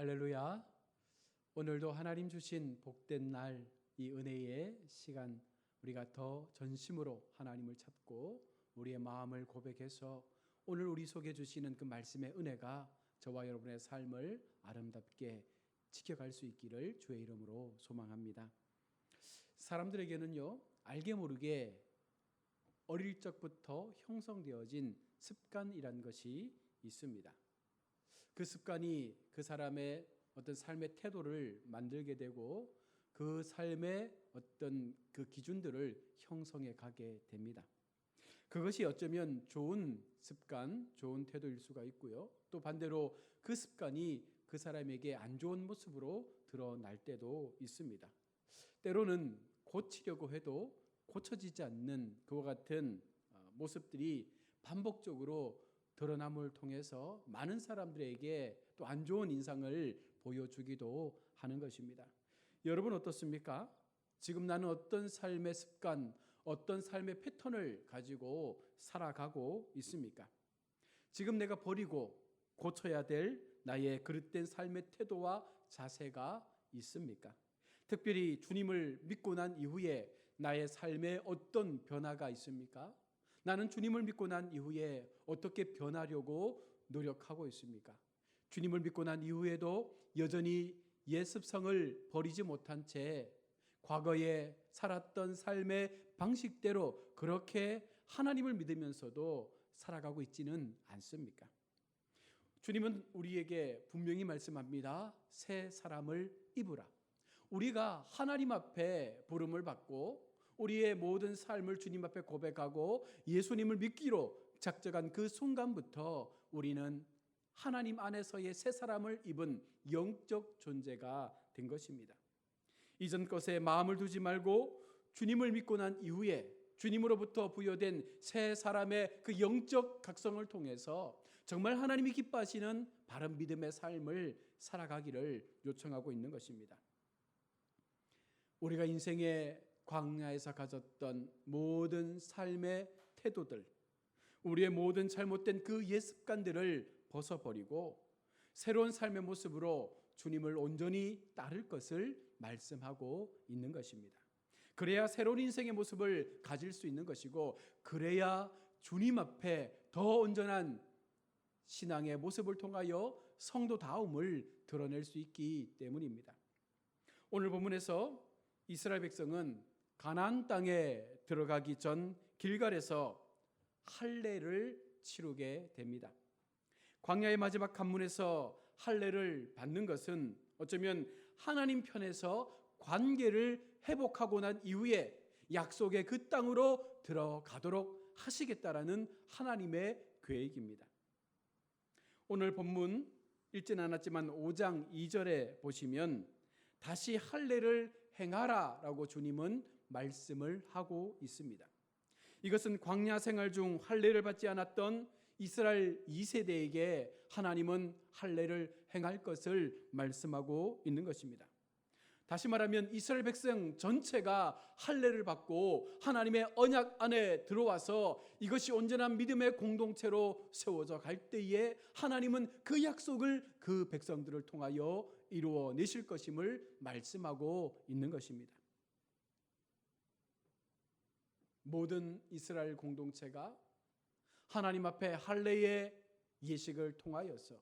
할렐루야. 오늘도 하나님 주신 복된 날, 이 은혜의 시간, 우리가 더 전심으로 하나님을 찾고 우리의 마음을 고백해서 오늘 우리 속에 주시는 그 말씀의 은혜가 저와 여러분의 삶을 아름답게 지켜갈 수 있기를 주의 이름으로 소망합니다. 사람들에게는요, 알게 모르게 어릴 적부터 형성되어진 습관이란 것이 있습니다. 그 습관이 그 사람의 어떤 삶의 태도를 만들게 되고 그 삶의 어떤 그 기준들을 형성해 가게 됩니다. 그것이 어쩌면 좋은 습관, 좋은 태도일 수가 있고요. 또 반대로 그 습관이 그 사람에게 안 좋은 모습으로 드러날 때도 있습니다. 때로는 고치려고 해도 고쳐지지 않는 그와 같은 모습들이 반복적으로 드러남을 통해서 많은 사람들에게 또 안 좋은 인상을 보여주기도 하는 것입니다. 여러분 어떻습니까? 지금 나는 어떤 삶의 습관, 어떤 삶의 패턴을 가지고 살아가고 있습니까? 지금 내가 버리고 고쳐야 될 나의 그릇된 삶의 태도와 자세가 있습니까? 특별히 주님을 믿고 난 이후에 나의 삶에 어떤 변화가 있습니까? 나는 주님을 믿고 난 이후에 어떻게 변하려고 노력하고 있습니까? 주님을 믿고 난 이후에도 여전히 옛 습성을 버리지 못한 채 과거에 살았던 삶의 방식대로 그렇게 하나님을 믿으면서도 살아가고 있지는 않습니까? 주님은 우리에게 분명히 말씀합니다. 새 사람을 입으라. 우리가 하나님 앞에 부름을 받고 우리의 모든 삶을 주님 앞에 고백하고 예수님을 믿기로 작정한 그 순간부터 우리는 하나님 안에서의 새 사람을 입은 영적 존재가 된 것입니다. 이전 것에 마음을 두지 말고 주님을 믿고 난 이후에 주님으로부터 부여된 새 사람의 그 영적 각성을 통해서 정말 하나님이 기뻐하시는 바른 믿음의 삶을 살아가기를 요청하고 있는 것입니다. 우리가 인생의 광야에서 가졌던 모든 삶의 태도들, 우리의 모든 잘못된 그 옛 습관들을 벗어버리고 새로운 삶의 모습으로 주님을 온전히 따를 것을 말씀하고 있는 것입니다. 그래야 새로운 인생의 모습을 가질 수 있는 것이고, 그래야 주님 앞에 더 온전한 신앙의 모습을 통하여 성도다움을 드러낼 수 있기 때문입니다. 오늘 본문에서 이스라엘 백성은 가나안 땅에 들어가기 전 길갈에서 할례를 치르게 됩니다. 광야의 마지막 관문에서 할례를 받는 것은 어쩌면 하나님 편에서 관계를 회복하고 난 이후에 약속의 그 땅으로 들어가도록 하시겠다라는 하나님의 계획입니다. 오늘 본문 읽지는 않았지만 5장 2절에 보시면 다시 할례를 행하라 라고 주님은 말씀을 하고 있습니다. 이것은 광야 생활 중 할례를 받지 않았던 이스라엘 2세대에게 하나님은 할례를 행할 것을 말씀하고 있는 것입니다. 다시 말하면 이스라엘 백성 전체가 할례를 받고 하나님의 언약 안에 들어와서 이것이 온전한 믿음의 공동체로 세워져 갈 때에 하나님은 그 약속을 그 백성들을 통하여 이루어내실 것임을 말씀하고 있는 것입니다. 모든 이스라엘 공동체가 하나님 앞에 할례의 예식을 통하여서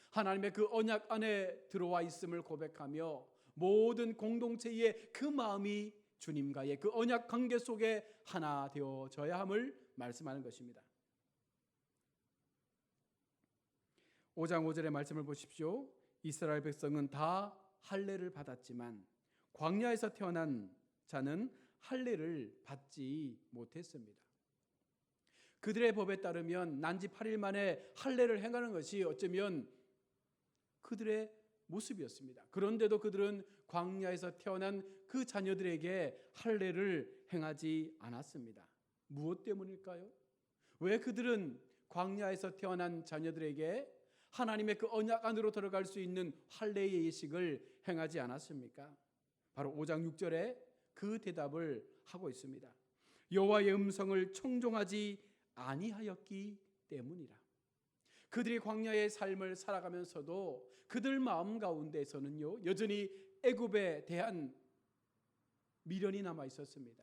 하나님의 그 언약 안에 들어와 있음을 고백하며 모든 공동체의 그 마음이 주님과의 그 언약 관계 속에 하나 되어져야 함을 말씀하는 것입니다. 5장 5절의 말씀을 보십시오. 이스라엘 백성은 다 할례를 받았지만 광야에서 태어난 자는 할례를 받지 못했습니다. 그들의 법에 따르면 난지 8일 만에 할례를 행하는 것이 어쩌면 그들의 모습이었습니다. 그런데도 그들은 광야에서 태어난 그 자녀들에게 할례를 행하지 않았습니다. 무엇 때문일까요? 왜 그들은 광야에서 태어난 자녀들에게 하나님의 그 언약 안으로 들어갈 수 있는 할례의 예식을 행하지 않았습니까? 바로 5장 6절에 그 대답을 하고 있습니다. 여호와의 음성을 청종하지 아니하였기 때문이라. 그들이 광야의 삶을 살아가면서도 그들 마음 가운데서는요, 여전히 애굽에 대한 미련이 남아 있었습니다.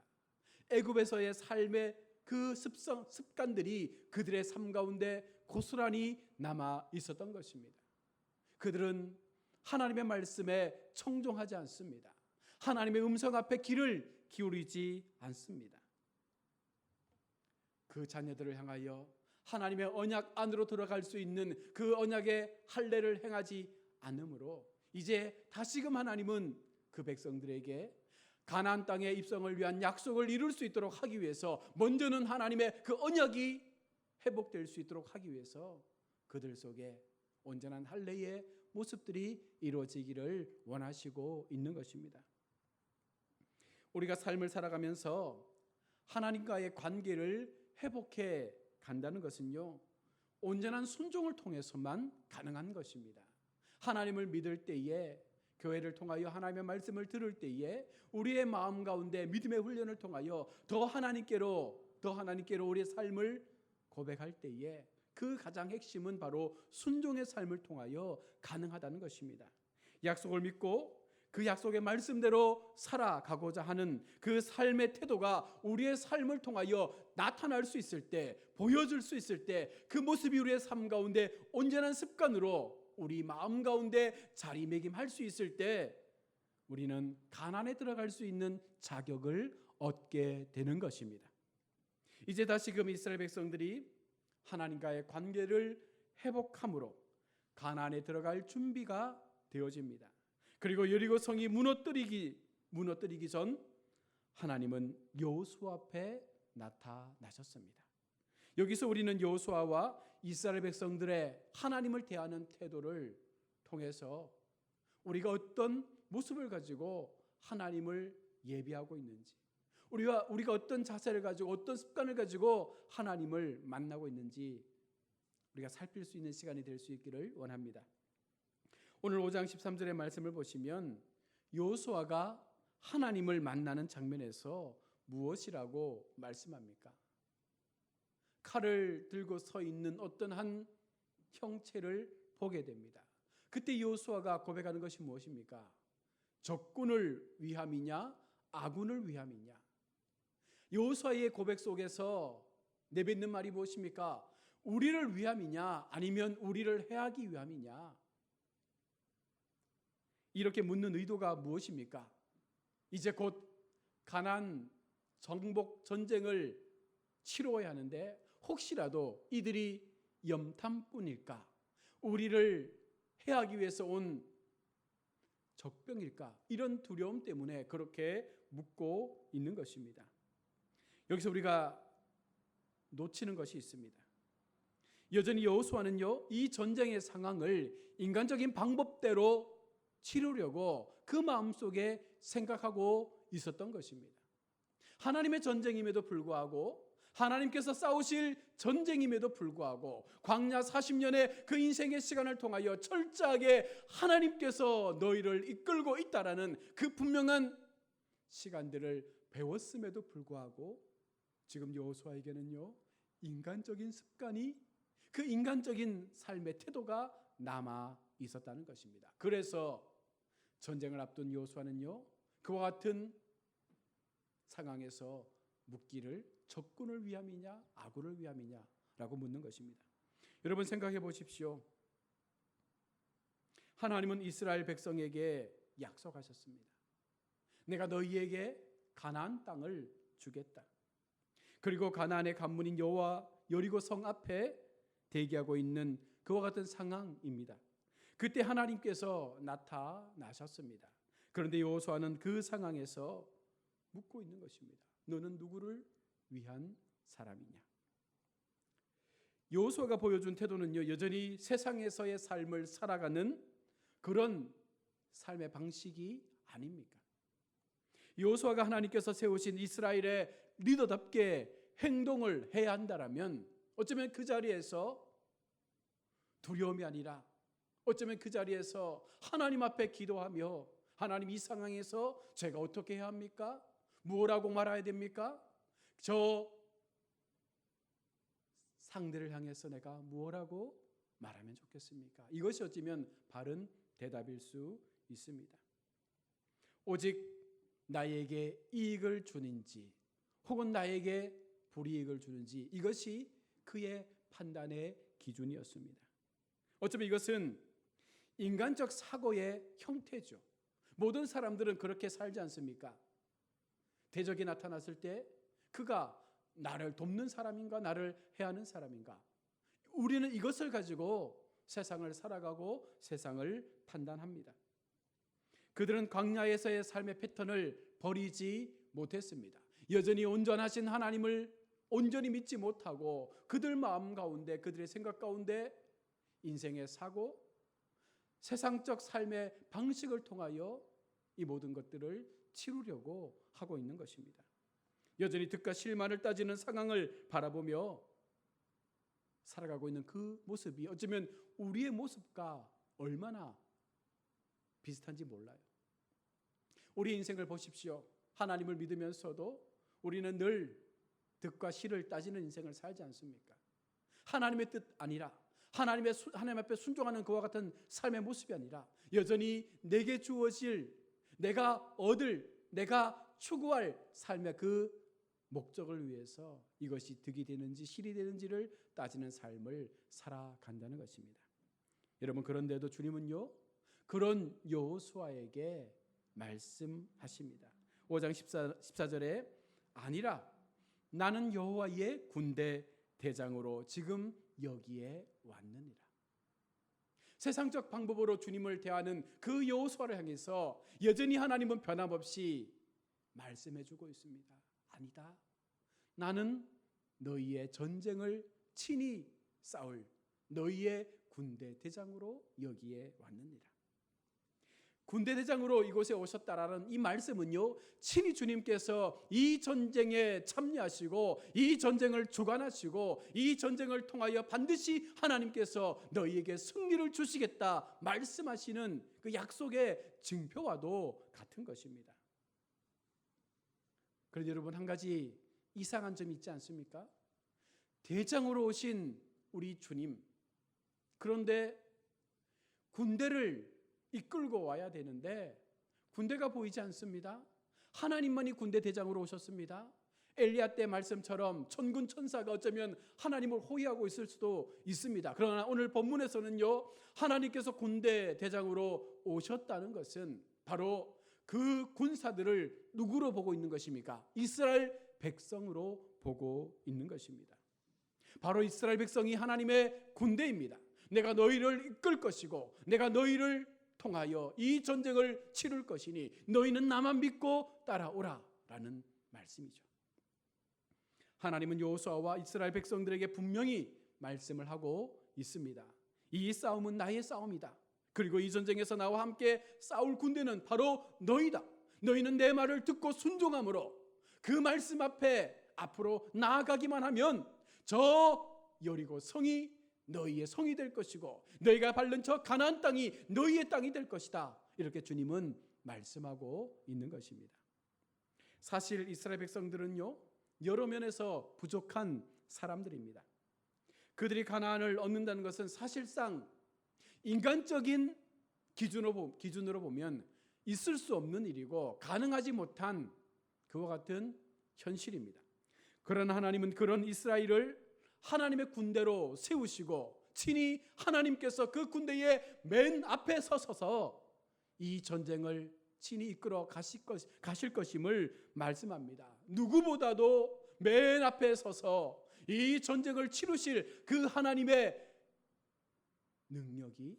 애굽에서의 삶의 그 습관들이 그들의 삶 가운데 고스란히 남아 있었던 것입니다. 그들은 하나님의 말씀에 청종하지 않습니다. 하나님의 음성 앞에 귀를 기울이지 않습니다. 그 자녀들을 향하여 하나님의 언약 안으로 들어갈 수 있는 그 언약의 할례를 행하지 않으므로 이제 다시금 하나님은 그 백성들에게 가나안 땅의 입성을 위한 약속을 이룰 수 있도록 하기 위해서 먼저는 하나님의 그 언약이 회복될 수 있도록 하기 위해서 그들 속에 온전한 할례의 모습들이 이루어지기를 원하시고 있는 것입니다. 우리가 삶을 살아가면서 하나님과의 관계를 회복해 간다는 것은요, 온전한 순종을 통해서만 가능한 것입니다. 하나님을 믿을 때에, 교회를 통하여 하나님의 말씀을 들을 때에 우리의 마음 가운데 믿음의 훈련을 통하여 더 하나님께로 우리의 삶을 고백할 때에 그 가장 핵심은 바로 순종의 삶을 통하여 가능하다는 것입니다. 약속을 믿고 그 약속의 말씀대로 살아가고자 하는 그 삶의 태도가 우리의 삶을 통하여 나타날 수 있을 때, 보여줄 수 있을 때, 그 모습이 우리의 삶 가운데 온전한 습관으로 우리 마음 가운데 자리매김할 수 있을 때 우리는 가나안에 들어갈 수 있는 자격을 얻게 되는 것입니다. 이제 다시금 이스라엘 백성들이 하나님과의 관계를 회복함으로 가나안에 들어갈 준비가 되어집니다. 그리고 여리고 성이 무너뜨리기 전 하나님은 여호수아 앞에 나타나셨습니다. 여기서 우리는 여호수아와 이스라엘 백성들의 하나님을 대하는 태도를 통해서 우리가 어떤 모습을 가지고 하나님을 예비하고 있는지, 우리가 어떤 자세를 가지고 어떤 습관을 가지고 하나님을 만나고 있는지 우리가 살필 수 있는 시간이 될 수 있기를 원합니다. 오늘 5장 13절의 말씀을 보시면 여호수아가 하나님을 만나는 장면에서 무엇이라고 말씀합니까? 칼을 들고 서 있는 어떤 한 형체를 보게 됩니다. 그때 여호수아가 고백하는 것이 무엇입니까? 적군을 위함이냐 아군을 위함이냐? 여호수아의 고백 속에서 내뱉는 말이 무엇입니까? 우리를 위함이냐 아니면 우리를 해하기 위함이냐? 이렇게 묻는 의도가 무엇입니까? 이제 곧 가나안 정복 전쟁을 치러야 하는데 혹시라도 이들이 염탐꾼일까? 우리를 해하기 위해서 온 적병일까? 이런 두려움 때문에 그렇게 묻고 있는 것입니다. 여기서 우리가 놓치는 것이 있습니다. 여전히 여호수아는요, 이 전쟁의 상황을 인간적인 방법대로 치르려고 그 마음속에 생각하고 있었던 것입니다. 하나님의 전쟁임에도 불구하고, 하나님께서 싸우실 전쟁임에도 불구하고 광야 40년의 그 인생의 시간을 통하여 철저하게 하나님께서 너희를 이끌고 있다라는 그 분명한 시간들을 배웠음에도 불구하고 지금 여호수아에게는요, 인간적인 습관이, 그 인간적인 삶의 태도가 남아 있었다는 것입니다. 그래서 전쟁을 앞둔 여호수아는요, 그와 같은 상황에서 묻기를 적군을 위함이냐 아군을 위함이냐라고 묻는 것입니다. 여러분 생각해 보십시오. 하나님은 이스라엘 백성에게 약속하셨습니다. 내가 너희에게 가나안 땅을 주겠다. 그리고 가나안의 관문인 여리고 성 앞에 대기하고 있는 그와 같은 상황입니다. 그때 하나님께서 나타나셨습니다. 그런데 여호수아는 그 상황에서 묻고 있는 것입니다. 너는 누구를 위한 사람이냐? 여호수아가 보여준 태도는요, 여전히 세상에서의 삶을 살아가는 그런 삶의 방식이 아닙니까? 여호수아가 하나님께서 세우신 이스라엘의 리더답게 행동을 해야 한다라면 어쩌면 그 자리에서 두려움이 아니라 어쩌면 그 자리에서 하나님 앞에 기도하며, 하나님, 이 상황에서 제가 어떻게 해야 합니까? 무엇라고 말해야 됩니까? 저 상대를 향해서 내가 무엇라고 말하면 좋겠습니까? 이것이 어쩌면 바른 대답일 수 있습니다. 오직 나에게 이익을 주는지 혹은 나에게 불이익을 주는지 이것이 그의 판단의 기준이었습니다. 어쩌면 이것은 인간적 사고의 형태죠. 모든 사람들은 그렇게 살지 않습니까? 대적이 나타났을 때 그가 나를 돕는 사람인가 나를 해하는 사람인가, 우리는 이것을 가지고 세상을 살아가고 세상을 판단합니다. 그들은 광야에서의 삶의 패턴을 버리지 못했습니다. 여전히 온전하신 하나님을 온전히 믿지 못하고 그들 마음 가운데 그들의 생각 가운데 인생의 사고, 세상적 삶의 방식을 통하여 이 모든 것들을 치르려고 하고 있는 것입니다. 여전히 득과 실만을 따지는 상황을 바라보며 살아가고 있는 그 모습이 어쩌면 우리의 모습과 얼마나 비슷한지 몰라요. 우리 인생을 보십시오. 하나님을 믿으면서도 우리는 늘 득과 실을 따지는 인생을 살지 않습니까? 하나님의 뜻 아니라 하나님 앞에 순종하는 그와 같은 삶의 모습이 아니라 여전히 내게 주어질, 내가 얻을, 내가 추구할 삶의 그 목적을 위해서 이것이 득이 되는지 실이 되는지를 따지는 삶을 살아간다는 것입니다. 여러분, 그런데도 주님은요 그런 여호수아에게 말씀하십니다. 5장 14절에 아니라 나는 여호와의 군대 대장으로 지금 여기에 왔느니라. 세상적 방법으로 주님을 대하는 그 여호수아를 향해서 여전히 하나님은 변함없이 말씀해주고 있습니다. 아니다. 나는 너희의 전쟁을 친히 싸울 너희의 군대 대장으로 여기에 왔느니라. 군대 대장으로 이곳에 오셨다라는 이 말씀은요, 친히 주님께서 이 전쟁에 참여하시고 이 전쟁을 주관하시고 이 전쟁을 통하여 반드시 하나님께서 너희에게 승리를 주시겠다 말씀하시는 그 약속의 증표와도 같은 것입니다. 그런데 여러분, 한 가지 이상한 점이 있지 않습니까? 대장으로 오신 우리 주님, 그런데 군대를 이끌고 와야 되는데 군대가 보이지 않습니다. 하나님만이 군대 대장으로 오셨습니다. 엘리야 때 말씀처럼 천군 천사가 어쩌면 하나님을 호위하고 있을 수도 있습니다. 그러나 오늘 본문에서는요, 하나님께서 군대 대장으로 오셨다는 것은 바로 그 군사들을 누구로 보고 있는 것입니까? 이스라엘 백성으로 보고 있는 것입니다. 바로 이스라엘 백성이 하나님의 군대입니다. 내가 너희를 이끌 것이고 내가 너희를 통하여 이 전쟁을 치를 것이니 너희는 나만 믿고 따라오라 라는 말씀이죠. 하나님은 여호수아와 이스라엘 백성들에게 분명히 말씀을 하고 있습니다. 이 싸움은 나의 싸움이다. 그리고 이 전쟁에서 나와 함께 싸울 군대는 바로 너희다. 너희는 내 말을 듣고 순종함으로 그 말씀 앞에 앞으로 나아가기만 하면 저 여리고 성이 너희의 성이 될 것이고 너희가 밟는 저 가나안 땅이 너희의 땅이 될 것이다. 이렇게 주님은 말씀하고 있는 것입니다. 사실 이스라엘 백성들은요, 여러 면에서 부족한 사람들입니다. 그들이 가나안을 얻는다는 것은 사실상 인간적인 기준으로 보면 있을 수 없는 일이고 가능하지 못한 그와 같은 현실입니다. 그러나 하나님은 그런 이스라엘을 하나님의 군대로 세우시고 친히 하나님께서 그 군대의 맨 앞에 서셔서 이 전쟁을 친히 이끌어 가실 것임을 말씀합니다. 누구보다도 맨 앞에 서서 이 전쟁을 치르실 그 하나님의 능력이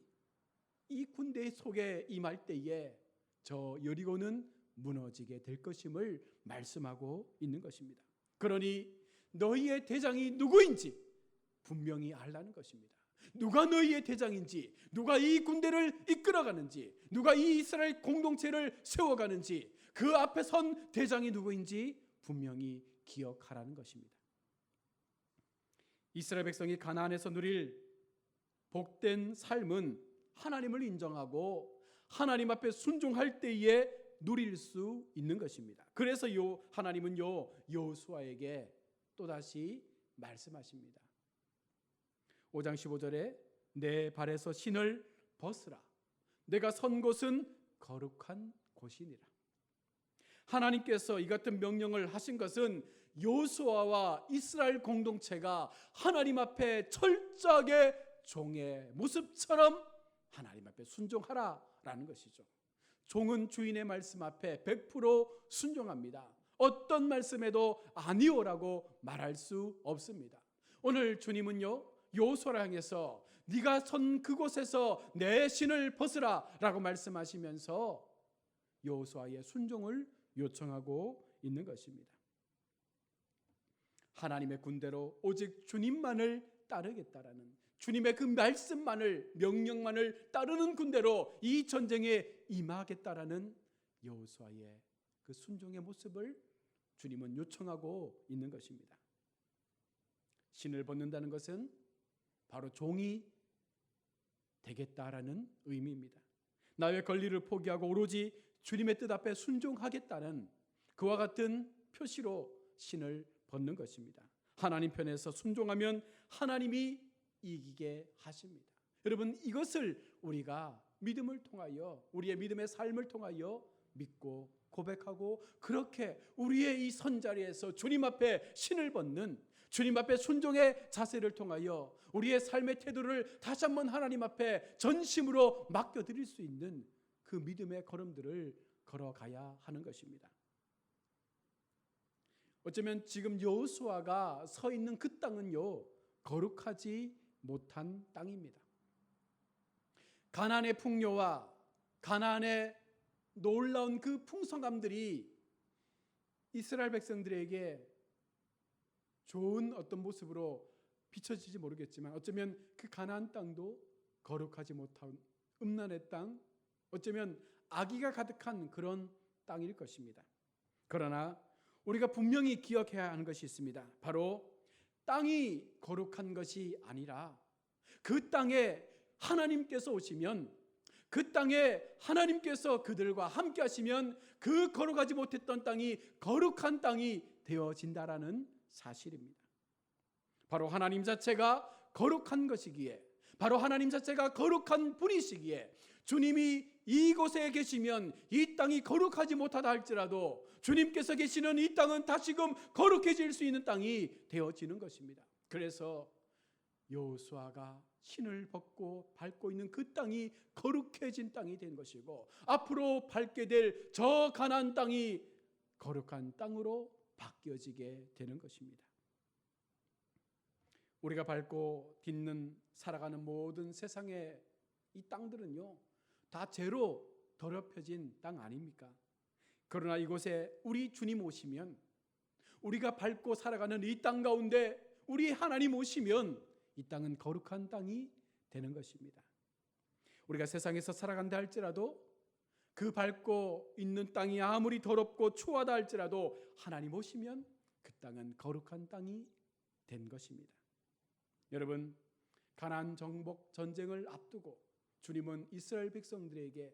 이 군대 속에 임할 때에 저 여리고는 무너지게 될 것임을 말씀하고 있는 것입니다. 그러니 너희의 대장이 누구인지 분명히 알라는 것입니다. 누가 너희의 대장인지, 누가 이 군대를 이끌어가는지, 누가 이 이스라엘 공동체를 세워가는지, 그 앞에 선 대장이 누구인지 분명히 기억하라는 것입니다. 이스라엘 백성이 가나안에서 누릴 복된 삶은 하나님을 인정하고 하나님 앞에 순종할 때에 누릴 수 있는 것입니다. 그래서 하나님은 여호수아에게 또다시 말씀하십니다. 5장 15절에 내 발에서 신을 벗으라. 내가 선 곳은 거룩한 곳이니라. 하나님께서 이 같은 명령을 하신 것은 여호수아와 이스라엘 공동체가 하나님 앞에 철저하게 종의 모습처럼 하나님 앞에 순종하라라는 것이죠. 종은 주인의 말씀 앞에 100% 순종합니다. 어떤 말씀에도 아니오라고 말할 수 없습니다. 오늘 주님은요, 여호수아를 향해서 네가 선 그곳에서 내 신을 벗으라 라고 말씀하시면서 여호수아의 순종을 요청하고 있는 것입니다. 하나님의 군대로 오직 주님만을 따르겠다라는, 주님의 그 말씀만을, 명령만을 따르는 군대로 이 전쟁에 임하겠다라는 여호수아의 그 순종의 모습을 주님은 요청하고 있는 것입니다. 신을 벗는다는 것은 바로 종이 되겠다라는 의미입니다. 나의 권리를 포기하고 오로지 주님의 뜻 앞에 순종하겠다는 그와 같은 표시로 신을 벗는 것입니다. 하나님 편에서 순종하면 하나님이 이기게 하십니다. 여러분, 이것을 우리가 믿음을 통하여, 우리의 믿음의 삶을 통하여 믿고 고백하고, 그렇게 우리의 이 선자리에서 주님 앞에 신을 벗는, 주님 앞에 순종의 자세를 통하여 우리의 삶의 태도를 다시 한번 하나님 앞에 전심으로 맡겨드릴 수 있는 그 믿음의 걸음들을 걸어가야 하는 것입니다. 어쩌면 지금 여호수아가 서 있는 그 땅은요, 거룩하지 못한 땅입니다. 가나안의 풍요와 가나안의 놀라운 그 풍성함들이 이스라엘 백성들에게 좋은 어떤 모습으로 비춰지지 모르겠지만, 어쩌면 그 가나안 땅도 거룩하지 못한 음란의 땅, 어쩌면 악의가 가득한 그런 땅일 것입니다. 그러나 우리가 분명히 기억해야 하는 것이 있습니다. 바로 땅이 거룩한 것이 아니라 그 땅에 하나님께서 오시면, 그 땅에 하나님께서 그들과 함께 하시면 그 거룩하지 못했던 땅이 거룩한 땅이 되어진다라는 사실입니다. 바로 하나님 자체가 거룩한 것이기에, 바로 하나님 자체가 거룩한 분이시기에 주님이 이곳에 계시면 이 땅이 거룩하지 못하다 할지라도 주님께서 계시는 이 땅은 다시금 거룩해질 수 있는 땅이 되어지는 것입니다. 그래서 여호수아가 신을 벗고 밟고 있는 그 땅이 거룩해진 땅이 된 것이고, 앞으로 밟게 될 저 가나안 땅이 거룩한 땅으로 바뀌어지게 되는 것입니다. 우리가 밟고 딛는 살아가는 모든 세상의 이 땅들은요, 다 죄로 더럽혀진 땅 아닙니까? 그러나 이곳에 우리 주님 오시면, 우리가 밟고 살아가는 이 땅 가운데 우리 하나님 오시면 이 땅은 거룩한 땅이 되는 것입니다. 우리가 세상에서 살아간다 할지라도 그 밟고 있는 땅이 아무리 더럽고 추하다 할지라도 하나님 오시면 그 땅은 거룩한 땅이 된 것입니다. 여러분, 가나안 정복 전쟁을 앞두고 주님은 이스라엘 백성들에게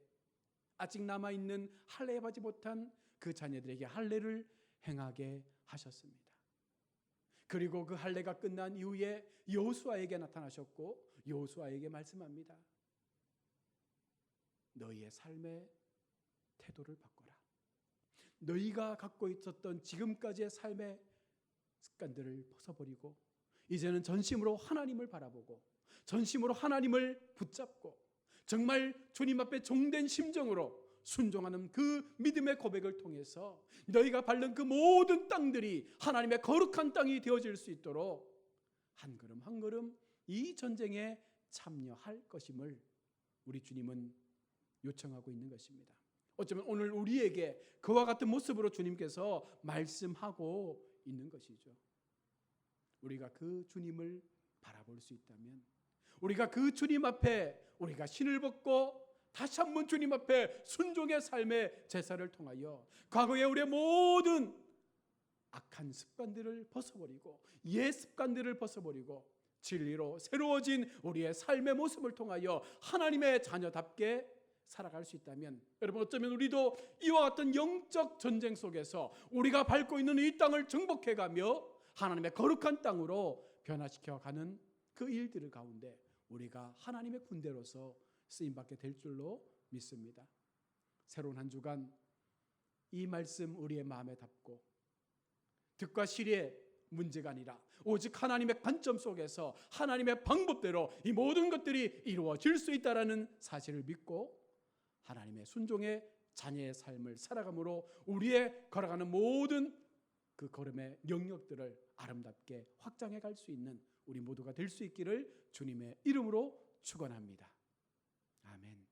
아직 남아있는 할례하지 못한 그 자녀들에게 할례를 행하게 하셨습니다. 그리고 그 할례가 끝난 이후에 여호수아에게 나타나셨고 여호수아에게 말씀합니다. 너희의 삶의 태도를 바꿔라. 너희가 갖고 있었던 지금까지의 삶의 습관들을 벗어버리고 이제는 전심으로 하나님을 바라보고 전심으로 하나님을 붙잡고 정말 주님 앞에 종된 심정으로 순종하는 그 믿음의 고백을 통해서 너희가 밟는 그 모든 땅들이 하나님의 거룩한 땅이 되어질 수 있도록 한 걸음 한 걸음 이 전쟁에 참여할 것임을 우리 주님은 요청하고 있는 것입니다. 어쩌면 오늘 우리에게 그와 같은 모습으로 주님께서 말씀하고 있는 것이죠. 우리가 그 주님을 바라볼 수 있다면, 우리가 그 주님 앞에 우리가 신을 벗고 다시 한번 주님 앞에 순종의 삶의 제사를 통하여 과거의 우리의 모든 악한 습관들을 벗어버리고 옛 습관들을 벗어버리고 진리로 새로워진 우리의 삶의 모습을 통하여 하나님의 자녀답게 살아갈 수 있다면, 여러분, 어쩌면 우리도 이와 같은 영적 전쟁 속에서 우리가 밟고 있는 이 땅을 정복해가며 하나님의 거룩한 땅으로 변화시켜가는 그 일들 가운데 우리가 하나님의 군대로서 쓰임받게 될 줄로 믿습니다. 새로운 한 주간 이 말씀 우리의 마음에 담고 득과 실의 문제가 아니라 오직 하나님의 관점 속에서 하나님의 방법대로 이 모든 것들이 이루어질 수 있다는 사실을 믿고 하나님의 순종의 자녀의 삶을 살아감으로 우리의 걸어가는 모든 그 걸음의 영역들을 아름답게 확장해 갈 수 있는 우리 모두가 될 수 있기를 주님의 이름으로 축원합니다. 아멘.